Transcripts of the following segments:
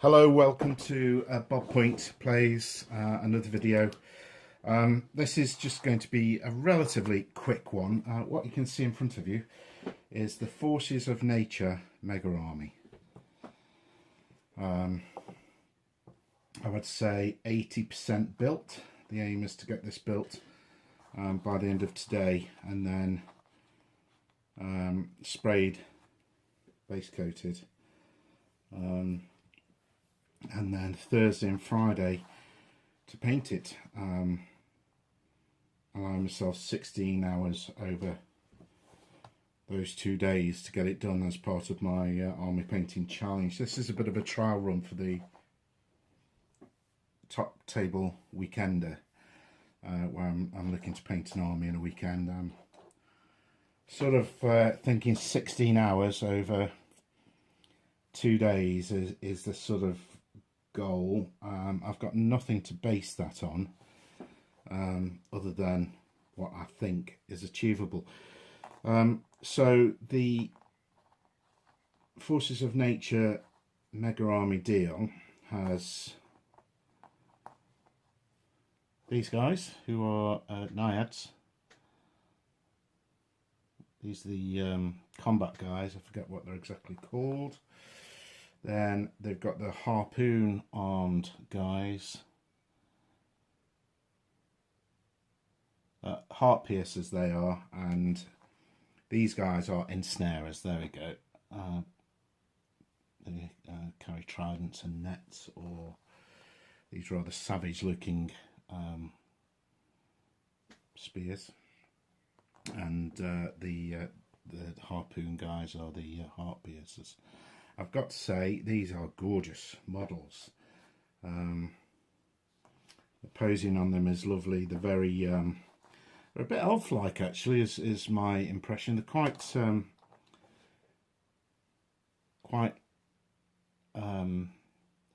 Hello, welcome to Bob Point Plays another video. This is just going to be a relatively quick one. What you can see in front of you is the Forces of Nature Mega Army. I would say 80% built. The aim is to get this built by the end of today, and then sprayed, base coated. And then Thursday and Friday to paint it, allowing myself 16 hours over those 2 days to get it done as part of my army painting challenge. This is a bit of a trial run for the top table weekender, where I'm looking to paint an army in a weekend. I'm sort of thinking 16 hours over 2 days is the sort of goal. I've got nothing to base that on other than what I think is achievable. So the Forces of Nature Mega Army deal has these guys who are naiads. These are the combat guys. I forget what they're exactly called. Then they've got the harpoon armed guys, heart piercers they are, and these guys are ensnarers. There we go. They carry tridents and nets, or these rather savage looking spears, and the harpoon guys are the heart piercers. I've got to say, these are gorgeous models. The posing on them is lovely. They're very, they're a bit elf-like actually, is my impression. They're quite,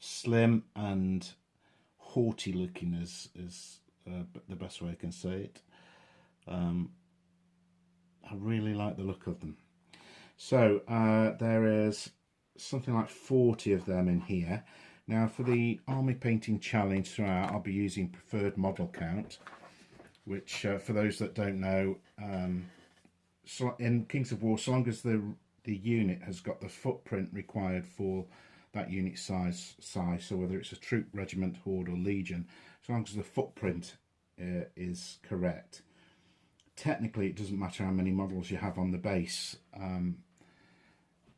slim and haughty looking is the best way I can say it. I really like the look of them. So there is something like 40 of them in here. Now for the army painting challenge throughout, I'll be using preferred model count, which for those that don't know, so in Kings of War, so long as the unit has got the footprint required for that unit size, so whether it's a troop, regiment, horde or legion, so long as the footprint is correct, technically it doesn't matter how many models you have on the base.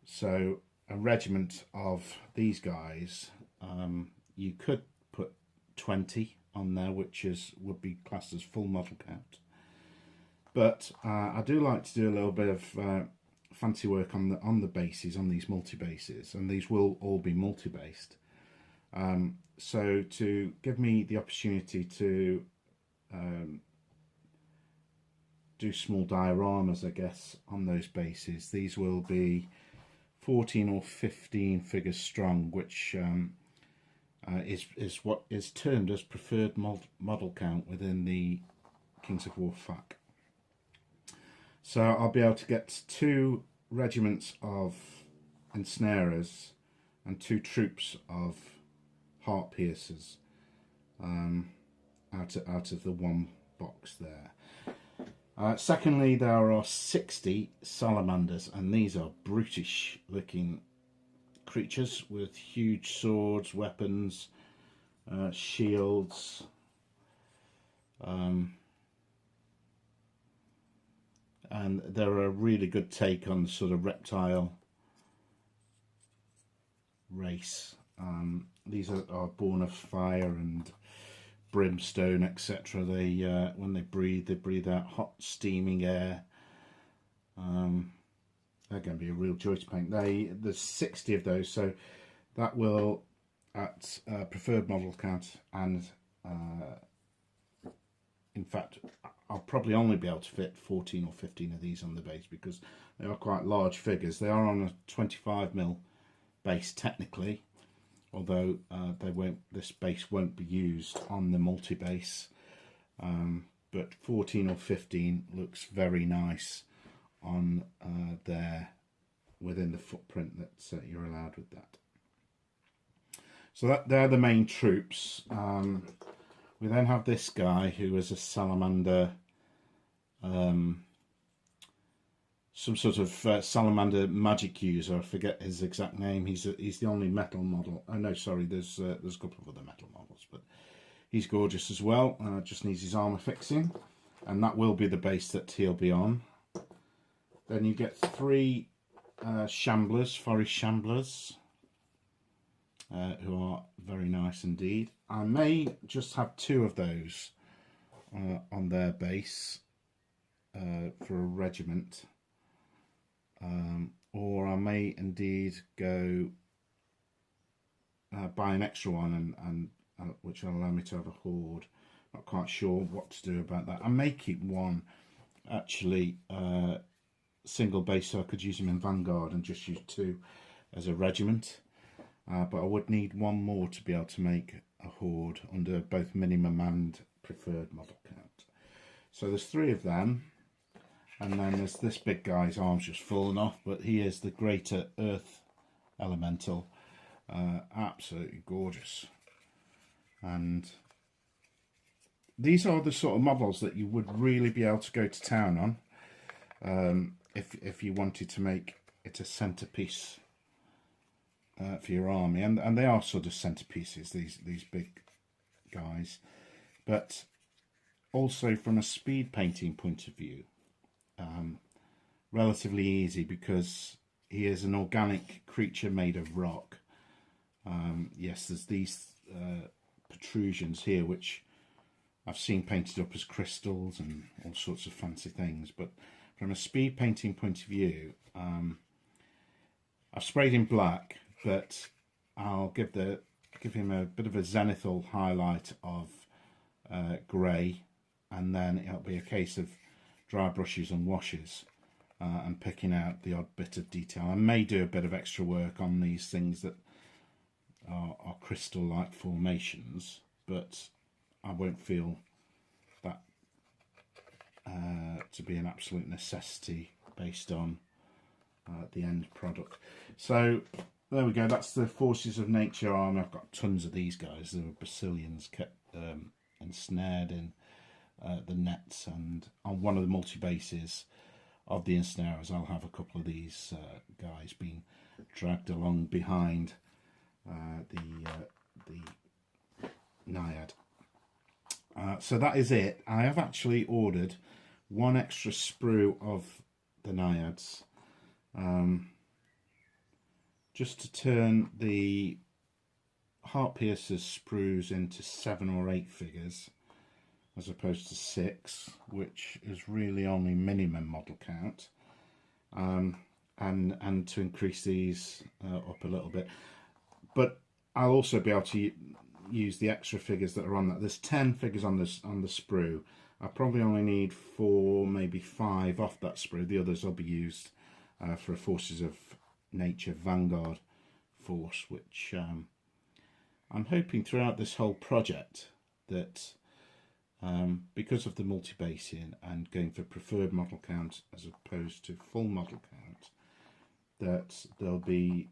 So a regiment of these guys, you could put 20 on there, which would be classed as full model count. But I do like to do a little bit of fancy work on the bases, on these multi-bases, and these will all be multi-based. So to give me the opportunity to do small dioramas, I guess, on those bases, these will be 14 or 15 figures strong, which is what is termed as preferred model count within the Kings of War FAQ. So I'll be able to get 2 regiments of ensnarers and 2 troops of heart piercers out of the one box there. Secondly, there are 60 salamanders, and these are brutish looking creatures with huge swords, weapons, shields, and they're a really good take on the sort of reptile race. These are born of fire and brimstone, etc. They when they breathe out hot steaming air. They're going to be a real joy to paint. There's 60 of those, so that will, at preferred model count, and in fact I'll probably only be able to fit 14 or 15 of these on the base, because they are quite large figures. They are on a 25mm base technically, although this base won't be used on the multi-base, but 14 or 15 looks very nice on there within the footprint that you're allowed with that. So they're the main troops. We then have this guy who is a salamander, some sort of salamander magic user. I forget his exact name. He's the only metal model. Oh no, sorry. There's a couple of other metal models, but he's gorgeous as well. Just needs his armor fixing, and that will be the base that he'll be on. Then you get 3 shamblers, forest shamblers, who are very nice indeed. I may just have 2 of those on their base for a regiment, or I may indeed go buy an extra one, and which will allow me to have a horde. Not quite sure what to do about that. I may keep one actually single base, so I could use them in Vanguard and just use 2 as a regiment. But I would need 1 more to be able to make a horde under both minimum and preferred model count. So there's 3 of them, and then there's this big guy's arm's just fallen off, but he is the greater earth elemental. Absolutely gorgeous. And these are the sort of models that you would really be able to go to town on if you wanted to make it a centerpiece for your army, and they are sort of centerpieces, these big guys, but also from a speed painting point of view, relatively easy, because he is an organic creature made of rock. Yes, there's these protrusions here which I've seen painted up as crystals and all sorts of fancy things, but from a speed painting point of view, I've sprayed in black, but I'll give him a bit of a zenithal highlight of grey, and then it'll be a case of dry brushes and washes and picking out the odd bit of detail. I may do a bit of extra work on these things that are crystal-like formations, but I won't feel that to be an absolute necessity based on the end product. So there we go, that's the Forces of Nature army. I've got tons of these guys. There were Basilians kept ensnared in the nets, and on one of the multi-bases of the ensnarers I'll have a couple of these guys being dragged along behind the Naiad. So that is it. I have actually ordered 1 extra sprue of the Naiads, just to turn the Heart Piercers sprues into 7 or 8 figures as opposed to 6, which is really only minimum model count, and to increase these up a little bit. But I'll also be able to use the extra figures that are on that. There's 10 figures on the sprue. I probably only need 4, maybe 5 off that sprue. The others will be used for a Forces of Nature Vanguard force, which I'm hoping throughout this whole project that because of the multi-basing and going for preferred model count as opposed to full model count, that there'll be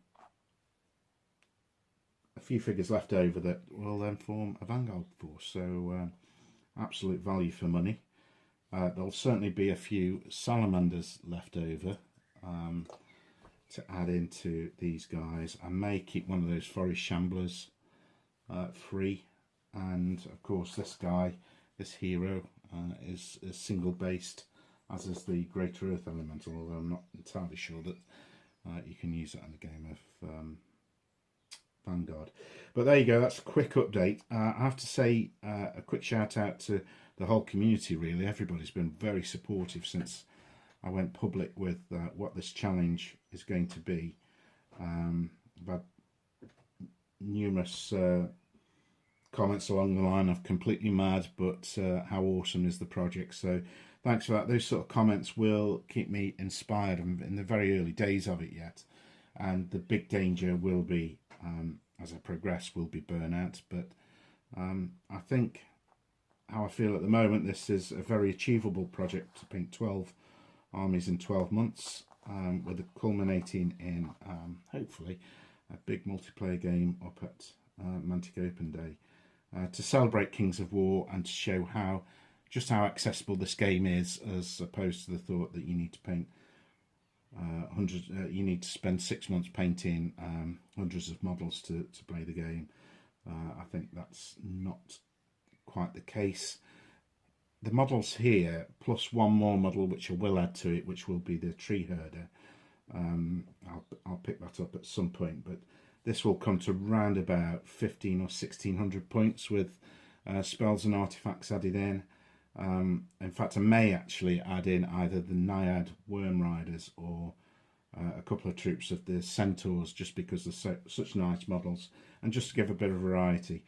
a few figures left over that will then form a Vanguard force. So absolute value for money. There'll certainly be a few salamanders left over to add into these guys. I may keep one of those forest shamblers free, and of course this guy, this hero, is single based, as is the Greater Earth Elemental, although I'm not entirely sure that you can use that in the game of Vanguard. But there you go, that's a quick update. I have to say a quick shout out to the whole community really. Everybody's been very supportive since I went public with what this challenge is going to be. I've had numerous comments along the line of completely mad, but how awesome is the project. So thanks for that. Those sort of comments will keep me inspired. I'm in the very early days of it yet, and the big danger will be as I progress will be burnout, but I think how I feel at the moment, this is a very achievable project to paint 12 armies in 12 months, with it culminating in hopefully a big multiplayer game up at Mantic Open Day, to celebrate Kings of War and to show just how accessible this game is, as opposed to the thought that you need to paint hundreds. You need to spend 6 months painting hundreds of models to play the game. I think that's not quite the case. The models here, plus one more model which I will add to it, which will be the tree herder. I'll pick that up at some point, but this will come to round about 15 or 1600 points with spells and artifacts added in. In fact, I may actually add in either the Naiad Worm Riders or a couple of troops of the Centaurs, just because they're such nice models, and just to give a bit of variety.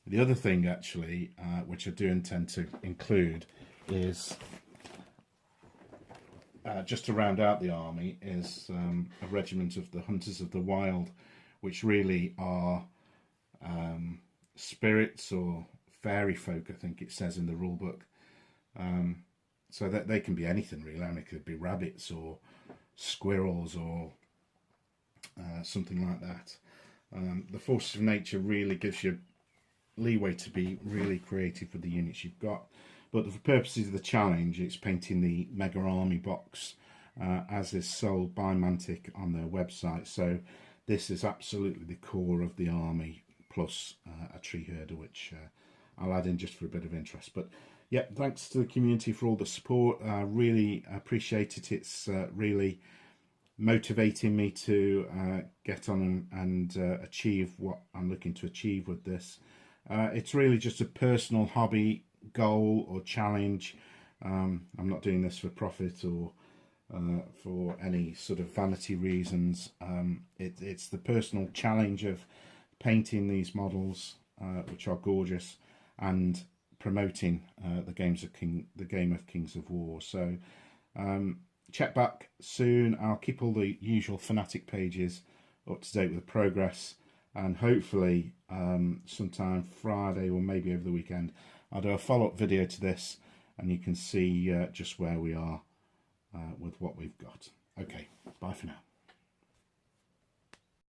The other thing, actually, which I do intend to include, is just to round out the army, is a regiment of the Hunters of the Wild, which really are spirits or fairy folk, I think it says in the rule book. So that they can be anything really. I mean, it could be rabbits or squirrels or something like that. The Forces of Nature really gives you leeway to be really creative with the units you've got. But for purposes of the challenge, it's painting the Mega Army box as is sold by Mantic on their website. So this is absolutely the core of the army, plus a tree herder, which I'll add in just for a bit of interest. But yeah, thanks to the community for all the support. I really appreciate it. It's really motivating me to get on and achieve what I'm looking to achieve with this. It's really just a personal hobby, goal or challenge. I'm not doing this for profit or for any sort of vanity reasons. It's the personal challenge of painting these models, which are gorgeous, and promoting the game of Kings of War. So check back soon. I'll keep all the usual Fanatic pages up to date with progress, and hopefully sometime Friday or maybe over the weekend I'll do a follow-up video to this, and you can see just where we are with what we've got. Okay, bye for now.